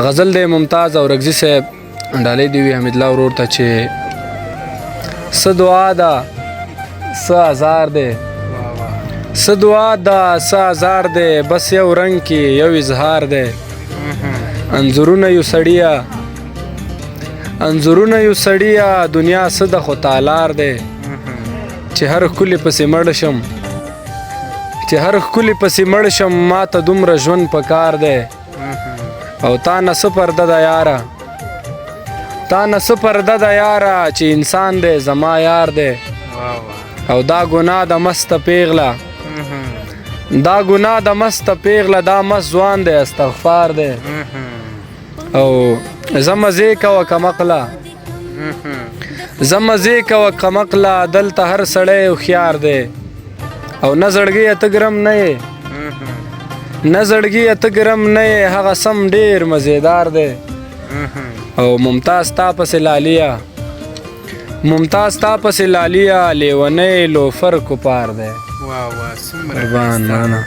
غزل دی ممتاز او رګزي صاحب ډالۍ دی وي حمید الله ورور ته چې څه دعا ده څه هزار دی څه دعا ده څه هزار دی بس یو رنګ کې یو اظهار دی انځورونه یو سړیه انځورونه یو سړیه دنیا څه ده خو تالار دی چې هر ښکلي پسې مړ شم چې هر ښکلي پسې مړ شم ما ته دومره ژوند په کار دی او تا نه څه پرده ده یاره تا نه څه پرده ده یاره چې انسان دی زما یار دی او دا ګناه د مسته پیغله دا ګناه د مسته پیغله دا مست ځوان دی استغفار دی او زه مزې کوه کمقله زه مزې کوه کمقله دلته هر سړی هوښیار دی او نه زړګیه ته ګرم نه یې نه زړګیه ته ګرم نه یې هغه سم ډېر مزېدار دی او ممتاز تا پسې لالیه ممتاز تا پسې لالیه لیونی لوفر کپار دی واه واه څومره قربان مانا